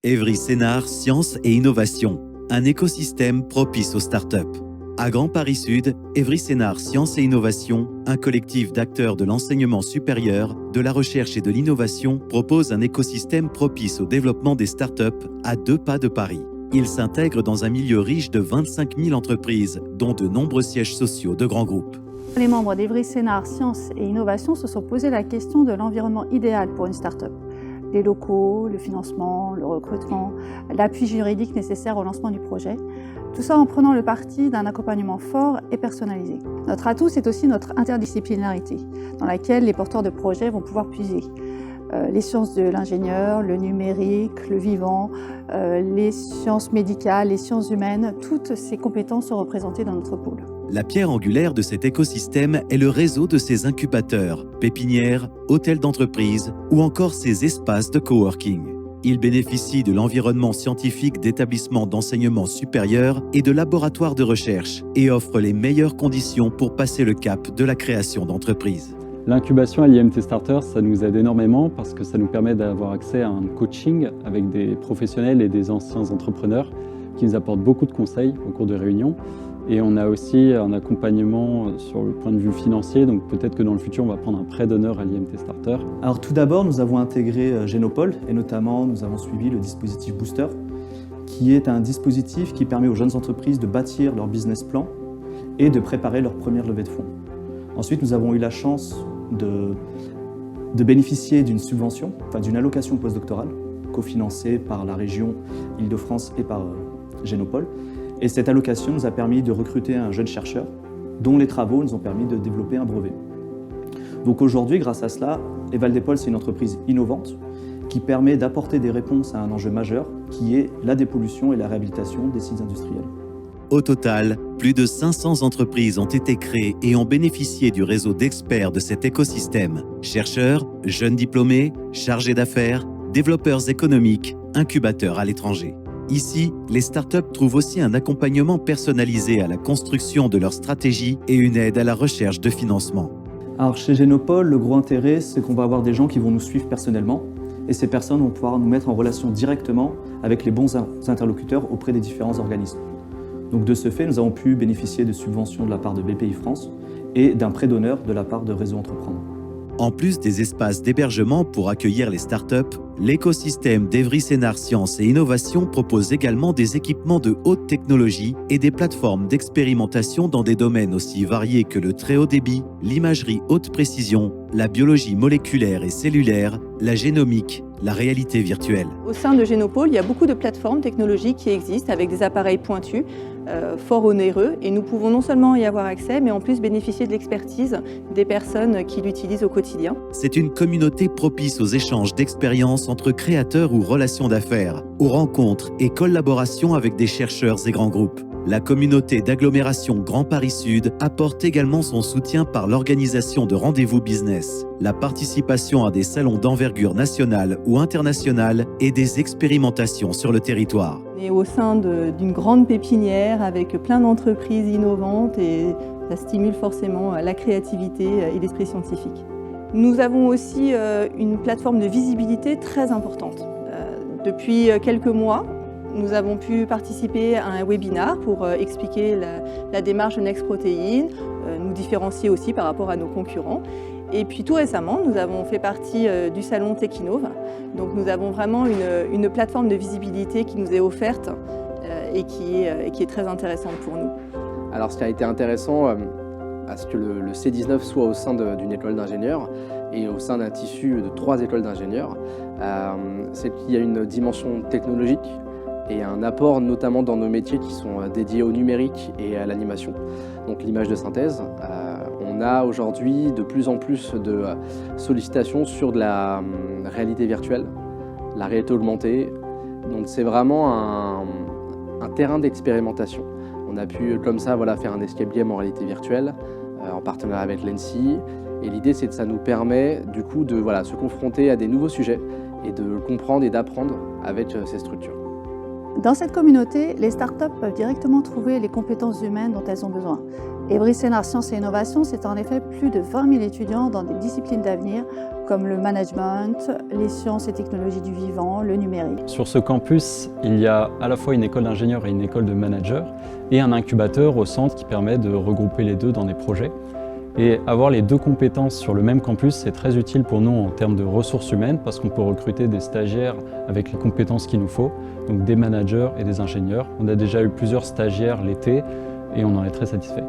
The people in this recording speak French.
Evry Sénart Sciences et Innovation, un écosystème propice aux startups. À Grand Paris Sud, Evry Sénart Sciences et Innovation, un collectif d'acteurs de l'enseignement supérieur, de la recherche et de l'innovation, propose un écosystème propice au développement des startups à 2 pas de Paris. Il s'intègre dans un milieu riche de 25 000 entreprises, dont de nombreux sièges sociaux de grands groupes. Les membres d'Evry Sénart Sciences et Innovation se sont posé la question de l'environnement idéal pour une start-up. Les locaux, le financement, le recrutement, l'appui juridique nécessaire au lancement du projet. Tout ça en prenant le parti d'un accompagnement fort et personnalisé. Notre atout, c'est aussi notre interdisciplinarité, dans laquelle les porteurs de projets vont pouvoir puiser. Les sciences de l'ingénieur, le numérique, le vivant, les sciences médicales, les sciences humaines, toutes ces compétences sont représentées dans notre pôle. La pierre angulaire de cet écosystème est le réseau de ces incubateurs, pépinières, hôtels d'entreprise ou encore ces espaces de coworking. Ils bénéficient de l'environnement scientifique d'établissements d'enseignement supérieur et de laboratoires de recherche et offrent les meilleures conditions pour passer le cap de la création d'entreprises. L'incubation à l'IMT Starter, ça nous aide énormément parce que ça nous permet d'avoir accès à un coaching avec des professionnels et des anciens entrepreneurs qui nous apportent beaucoup de conseils au cours de réunions. Et on a aussi un accompagnement sur le point de vue financier, donc peut-être que dans le futur, on va prendre un prêt d'honneur à l'IMT Starter. Alors tout d'abord, nous avons intégré Génopole et notamment nous avons suivi le dispositif Booster, qui est un dispositif qui permet aux jeunes entreprises de bâtir leur business plan et de préparer leur première levée de fonds. Ensuite, nous avons eu la chance de bénéficier d'une subvention, d'une allocation postdoctorale, cofinancée par la région Île-de-France et par Génopole. Et cette allocation nous a permis de recruter un jeune chercheur dont les travaux nous ont permis de développer un brevet. Donc aujourd'hui, grâce à cela, Eval-Dépol, c'est une entreprise innovante qui permet d'apporter des réponses à un enjeu majeur qui est la dépollution et la réhabilitation des sites industriels. Au total, plus de 500 entreprises ont été créées et ont bénéficié du réseau d'experts de cet écosystème. Chercheurs, jeunes diplômés, chargés d'affaires, développeurs économiques, incubateurs à l'étranger. Ici, les startups trouvent aussi un accompagnement personnalisé à la construction de leur stratégie et une aide à la recherche de financement. Alors chez Génopole, le gros intérêt, c'est qu'on va avoir des gens qui vont nous suivre personnellement et ces personnes vont pouvoir nous mettre en relation directement avec les bons interlocuteurs auprès des différents organismes. Donc de ce fait, nous avons pu bénéficier de subventions de la part de BPI France et d'un prêt d'honneur de la part de Réseau Entreprendre. En plus des espaces d'hébergement pour accueillir les startups, l'écosystème d'Evry Sénart Sciences et Innovation propose également des équipements de haute technologie et des plateformes d'expérimentation dans des domaines aussi variés que le très haut débit, l'imagerie haute précision, la biologie moléculaire et cellulaire, la génomique, la réalité virtuelle. Au sein de Génopole, il y a beaucoup de plateformes technologiques qui existent avec des appareils pointus, fort onéreux, et nous pouvons non seulement y avoir accès, mais en plus bénéficier de l'expertise des personnes qui l'utilisent au quotidien. C'est une communauté propice aux échanges d'expériences entre créateurs ou relations d'affaires, aux rencontres et collaborations avec des chercheurs et grands groupes. La communauté d'agglomération Grand Paris Sud apporte également son soutien par l'organisation de rendez-vous business, la participation à des salons d'envergure nationale ou internationale et des expérimentations sur le territoire. On est au sein d'une grande pépinière avec plein d'entreprises innovantes et ça stimule forcément la créativité et l'esprit scientifique. Nous avons aussi une plateforme de visibilité très importante. Depuis quelques mois, nous avons pu participer à un webinar pour expliquer la démarche de Next Protein, nous différencier aussi par rapport à nos concurrents. Et puis tout récemment, nous avons fait partie du salon Techinov. Donc nous avons vraiment une plateforme de visibilité qui nous est offerte et qui est très intéressante pour nous. Alors ce qui a été intéressant, à ce que le C19 soit au sein d'une école d'ingénieurs et au sein d'un tissu de 3 écoles d'ingénieurs, c'est qu'il y a une dimension technologique et un apport notamment dans nos métiers qui sont dédiés au numérique et à l'animation, donc l'image de synthèse. On a aujourd'hui de plus en plus de sollicitations sur de la réalité virtuelle, la réalité augmentée, donc c'est vraiment un terrain d'expérimentation. On a pu comme ça faire un escape game en réalité virtuelle en partenariat avec l'ENSI et l'idée c'est que ça nous permet du coup de se confronter à des nouveaux sujets et de comprendre et d'apprendre avec ces structures. Dans cette communauté, les startups peuvent directement trouver les compétences humaines dont elles ont besoin. Evry Sénart Sciences et Innovation, c'est en effet plus de 20 000 étudiants dans des disciplines d'avenir comme le management, les sciences et technologies du vivant, le numérique. Sur ce campus, il y a à la fois une école d'ingénieurs et une école de managers et un incubateur au centre qui permet de regrouper les deux dans des projets. Et avoir les deux compétences sur le même campus, c'est très utile pour nous en termes de ressources humaines parce qu'on peut recruter des stagiaires avec les compétences qu'il nous faut, donc des managers et des ingénieurs. On a déjà eu plusieurs stagiaires l'été et on en est très satisfait.